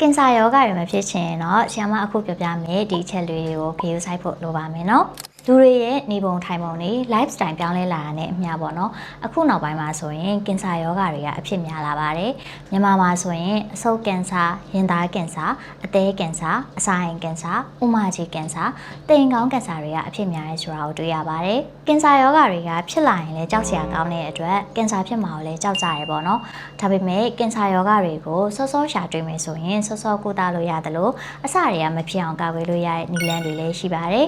ကင်ဆာယောဂတွေမဖြစ်ချင်တော့ဆရာမအခုပြောပြမယ်ဒီအချက်တွေကိုဂရုစိုက်ဖို့လိုပါမယ်နော်လူတွေရဲ့နေပုံထိုင်ပုံတွေ lifestyle ပြောင်းလဲလာတာနဲ့အမျှပေါ့နော်အခုနောက်ပိုင်းမှာဆိုရင်ကင်ဆာယောဂတွေကအဖြစ်များလာပါတယ်မြန်မာမှာဆိုရင်အဆုတ်ကင်ဆာရင်သားကင်ဆာအသည်းကင်ဆာအစာအိမ်ကင်ဆာဥမကြီးကင်ဆာတိမ်ကောင်းကင်ဆာတွေကအဖြစ်များရဲဆိုတာကိုတွေ့ရပါတယ်ကင်ဆာယောဂတွေကဖြစ်လာရင်လည်းကြောက်စရာကောင်းတဲ့အတွက်ကင်ဆာဖြစ်မှာကိုလည်းကြောက်ကြရဲပေါ့နော်ဒါပေမဲ့ကင်ဆာယောဂတွေကိုစောစောရှာတွေ့မယ်ဆိုရင်စောစောကုသလို့ရတယ်လို့အစတွေကမဖြစ်အောင်ကာကွယ်လို့ရတဲ့နည်းလမ်းတွေလည်းရှိပါတယ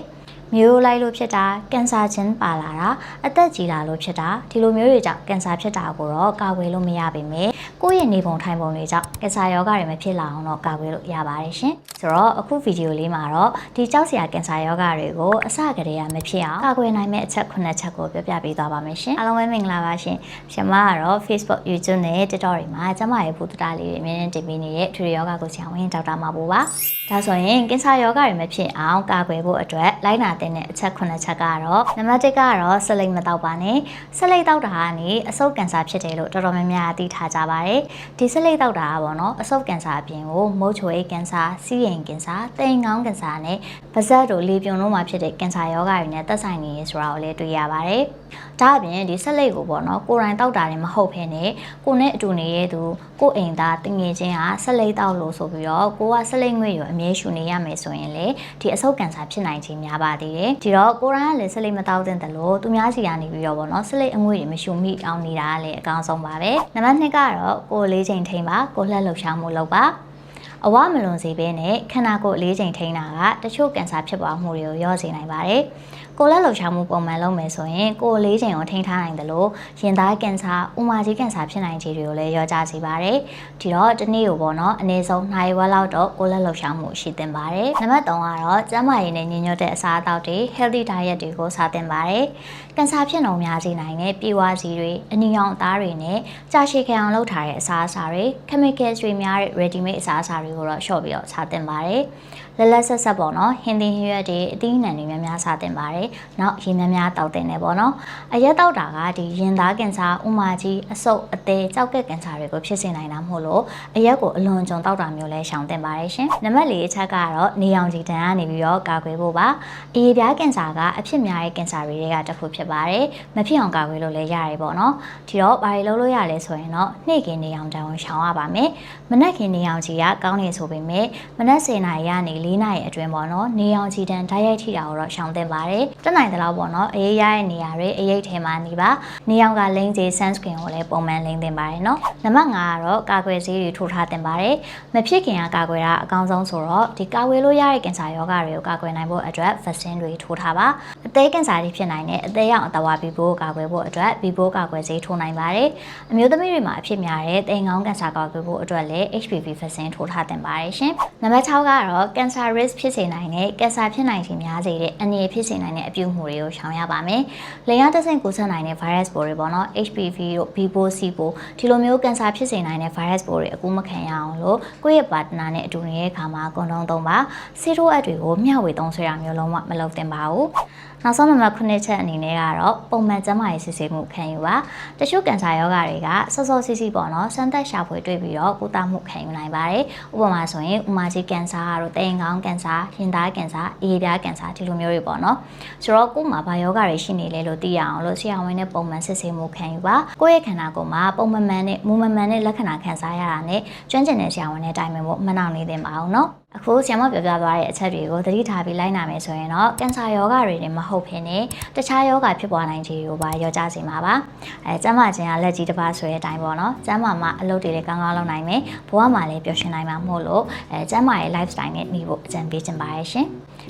်မျိုးလိုက်လို့ဖြစ်တာကင်ဆာချင်းပါလာတာအသက်ကြီးလာလို့ဖြစ်တာဒီလိုမျိုးတွေကြောင့်ကင်ဆာဖြစ်တာကိုတော့ကာကွယ်လို့မရပါဘူးကိုယ့်ရဲ့နေပုံထိုင်ပုံတွေကြောင့်ကင်ဆာယောဂတွေမဖြစ်လာအောင်တော့ကာကွယ်လို့ရပါတယ်ရှင်ဆိုတော့အခုဗီဒီယိုလေးမှာတော့ဒီကြောက်စရာကင်ဆာယောဂတွေကိုအစကတည်းကမဖြစ်အောင်ကာကွယ်နိုင်မယ့်အချက်9ချက်ကိုပြောပြပေးသွားပါမယ်ရှင်အားလုံးပဲမင်္ဂလာပါရှင်ကျွန်မကတော့ Facebook YouTube နဲ့ TikTok တွေမှာကျမရဲ့ဘုဒ္ဓတာလေးတွေအမြဲတမ်းတင်ပေးနေတဲ့ထူယောဂကိုဆရာဝန်ဒေါက်တာမဘူပါဒါဆိုရင်ကင်ဆာယောဂတွေမဖြစ်အောင်ကာကွယ်ဖို့အတွက်လိုက်နာတဲ့အချက်9ချက်ကတော့နံပါတ်1ကတော့ဆက်လိပ်မတောက်ပါနဲ့ဆက်လိပ်တောက်တာကနေအဆုတ်ကင်ဆာဖြစ်တယ်လို့တော်တော်များများသိထားကြပါတယ်ဒီဆက်လိပ်တောက်တာကပေါ့နော်အဆုတ်ကင်ဆာအပြင်ကိုမုတ်ချိုရိပ်ကင်ဆာစီးရင်ကင်ဆာတိမ်ကောင်းကင်ဆာနဲ့ပါးစပ်တို့လေပြွန်တို့မှာဖြစ်တဲ့ကင်ဆာယောဂတွေနဲ့သက်ဆိုင်နေရဆိုတာကိုလည်းတွေ့ရပါတယ်ဒါအပြင်ဒီဆက်လိပ်ကိုပေါ့နော်ကိုယ်တိုင်တောက်တာလည်းမဟုတ်ဘဲနဲ့ကိုနဲ့အတူနေတဲ့သူကိုအိမ်သားတငယ်ချင်းကဆက်လိပ်တောက်လို့ဆိုပြီးတော့ကိုကဆက်လိပ်ငွေ့ကိုအမြဲရှူနေရမယ်ဆိုရင်လေဒီအဆုတ်ကင်ဆာဖြစ်နိုင်ခြင်းများပါသေးတယ်ဒီတော့ကိုရိုင်းကလည်းဆက်လိပ်မတောက်တဲ့လို့သူများစီကနေပြီးတော့ပေါ့နော်ဆက်လိပ်အငွေ့တွေမရှူမိအောင်နေတာကလည်းအကောင်းဆုံးပါပဲနံပါတ်2ကတော့ကိုယ်လေးချိန်ထိန်ပါကိုလှက်လှုပ်ရှားမှုလုပ်ပါအဝမလွန်စေဘဲနဲ့ခန္ဓာကိုယ်လေးချိန်ထိန်တာကတချို့ကင်ဆာဖြစ်ပွားမှုတွေကိုရောစေနိုင်ပါတယ်ကိုလက်လှုပ်ရှားမှုပုံမှန်လုပ်မယ်ဆိုရင်ကိုယ်လေးချိန်ကိုထိန်းထားနိုင်တယ်လို့ရင်သားကင်ဆာဥမာကြီးကင်ဆာဖြစ်နိုင်ခြေတွေကိုလည်းရောကြစေပါတယ်ဒီတော့ဒီနေ့ကိုပေါ့နော်အနည်းဆုံး2 ရက်လောက်တော့ကိုလက်လှုပ်ရှားမှုရှိသင့်ပါတယ်နံပါတ်3ကတော့ကျန်းမာရေးနဲ့ညီညွတ်တဲ့အစားအသောက်တွေ healthy diet တွေကိုစားသင့်ပါတယ်ကင်ဆာဖြစ်နှုန်းများစေနိုင်တဲ့ပြေဝါစီတွေအနီရောင်အသားတွေနဲ့ကြာရှည်ခံအောင်လုပ်ထားတဲ့အစားအစာတွေ chemical တွေများတဲ့ ready made အစားအစာတွေကိုတော့လျှော့ပြီးတော့စားသင့်ပါတယ်လက်လက်ဆက်ဆက်ပေါ့နော်ဟင်းသီးဟင်းရွက်တွေအသီးအနှံတွေများများစားသင့်ပါတယ်နောက်ရေများများတောက်တင်နေပေါ့နော်အရက်တောက်တာကဒီရင်သားကင်ဆာဥမာကြီးအဆုတ်အသေးကြောက်ကက်ကင်ဆာတွေကိုဖြစ်စေနိုင်တာမို့လို့အရက်ကိုအလွန်ကြုံတောက်တာမျိုးလဲရှောင်သင့်ပါတယ်ရှင်နံပါတ်4အချက်ကတော့နေအောင်ကြည်တန်ကနေပြီးတော့ကာကွယ်ဖို့ပါအရေပြားကင်ဆာကအဖြစ်များတဲ့ကင်ဆာတွေကတစ်ခုဖြစ်ပါတယ်မဖြစ်အောင်ကာကွယ်လို့လည်းရတယ်ပေါ့နော်ဒီတော့ဘာတွေလုပ်လို့ရလဲဆိုရင်တော့နေ့ကင်းနေအောင်တန်ဝင်ရှောင်ရပါမယ်မနက်ခင်းနေအောင်ကြည်ကကောင်းနေဆိုပေမဲ့မနက်10 နာရီကနေ4 နာရီအတွင်းပေါ့နော်နေအောင်ကြည်တန်ဓာတ်ရိုက်ထိတာကိုတော့ရှောင်သင့်ပါတယ်တက်နိုင်တဲ့လောက်ပေါ့နော်အေးရရဲ့နေရာတွေအရိပ်ထဲမှာနေပါနေအောင်ကလိမ့်စေ sunscreen ကိုလည်းပုံမှန်လိမ့်သင့်ပါတယ်နော်နံပါတ်5ကတော့ကာကွယ်ဆေးတွေထိုးထားသင့်ပါတယ်မဖြစ်ခင်ကကာကွယ်တာအကောင်းဆုံးဆိုတော့ဒီကာကွယ်လို့ရတဲ့ကင်ဆာယောဂတွေကိုကာကွယ်နိုင်ဖို့အတွက် vaccine တွေထိုးထားပါအသေးကင်ဆာတွေဖြစ်နိုင်တဲ့အသေးရောင်အတဝါဘီဘိုးကာကွယ်ဖို့အတွက်ဘီဘိုးကာကွယ်ဆေးထိုးနိုင်ပါတယ်အမျိုးသမီးတွေမှာအဖြစ်များတဲ့တိမ်ကောင်းကင်ဆာကာကွယ်ဖို့အတွက်လည်း HPV vaccine ထိုးထားသင့်ပါတယ်ရှင်နံပါတ်6ကတော့ကင်ဆာ risk ဖြစ်စေနိုင်တဲ့ကင်ဆာဖြစ်နိုင်ခြင်းများစေတဲ့အန္တရာယ်ဖြစ်စေနိုင်တဲ့အပြုအမူတွေကိုရှောင်ရပါမယ်။လိင်ရတဆင့်ကူးစက်နိုင်တဲ့ virus ပိုးတွေပေါ့နော် HPV တို့ B ပိုး C ပိုးဒီလိုမျိုးကင်ဆာဖြစ်စေနိုင်တဲ့ virus ပိုးတွေအကူမခံရအောင်လို့ကိုယ့်ရဲ့ partner နဲ့အတူနေတဲ့အခါမှာကွန်ဒုံသုံးပါဆေးထိုးအပ်တွေကိုမျှဝေသုံးဆွဲတာမျိုးလုံးဝမလုပ်သင့်ပါဘူး။နောက်ဆုံးနံပါတ်9ချက်အနေနဲ့ကတော့ပုံမှန်ကျန်းမာရေးစစ်ဆေးမှုခံယူပါတချို့ကင်ဆာယောဂတွေကစောစောစီးစီးပေါ့နော်စမ်းသပ်ရှာဖွေတွေ့ပြီးတော့ကုသမှုခံယူနိုင်ပါတယ်ဥပမာဆိုရင်ဥမာကြီးကင်ဆာတို့တိမ်ကောင်းကင်ဆာရင်သားကင်ဆာအရေပြားကင်ဆာဒီလိုမျိုးတွေပေါ့နော်ဆိုတော့ကိုယ်မှာဘာယောဂတွေရှိနေလဲလို့သိရအောင်လို့ဆရာဝန်နဲ့ပုံမှန်စစ်ဆေးမှုခံယူပါကိုယ့်ရဲ့ခန္ဓာကိုယ်မှာပုံမှန်နဲ့မူမမှန်တဲ့လက္ခဏာခံစားရတာနဲ့ကျွမ်းကျင်တဲ့ဆရာဝန်နဲ့တိုင်ပင်ဖို့မနှောင့်နှေးသင့်ပါအောင်နော်အခုဆရာမပြောပြသွားတဲ့အချက်တွေကိုသတိထားပြီးလိုက်နာမယ်ဆိုရင်တော့ကင်ဆာယောဂတွေနဲ့မဟုတ်ဘဲနဲ့တခြားယောဂဖြစ်ပွားနိုင်ခြေကိုပါရောကြစေမှာပါကျန်းမာခြင်းကလက်ကြီးတစ်ပါးဆိုတဲ့အတိုင်းပေါ့နော်ကျန်းမာမှအလုပ်တွေလည်းကောင်းကောင်းလုပ်နိုင်မယ်ဘဝမှာလည်းပျော်ရွှင်နိုင်မှာမို့လို့ကျန်းမာရေး lifestyle နဲ့နေဖို့အကြံပေးချင်ပါတယ်ရှင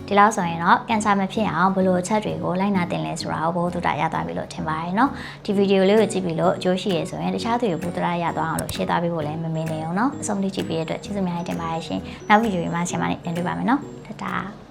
်ဒီလောက်ဆိုရင်တော့ကင်ဆာမဖြစ်အောင်ဘယ်လိုအချက်တွေကိုလိုက်နာသင့်လဲဆိုတာကိုဘုဒ္ဓတာရသွားပြီလို့ထင်ပါတယ်နော်ဒီဗီဒီယိုလေးကိုကြည့်ပြီးလို့အကျိုးရှိရဆိုရင်တခြားသူတွေဘုဒ္ဓတာရသွားအောင်လို့ share သွားပေးဖို့လည်းမမေ့နေအောင်နော်အဆုံးထိကြည့်ပေးရတဲ့အတွက်ကျေးဇူးများတင်ပါတယ်ရှင်နောက်ဗီဒီယိုမှာဆင်မနဲ့ပြန်တွေ့ပါမယ်နော်တတာ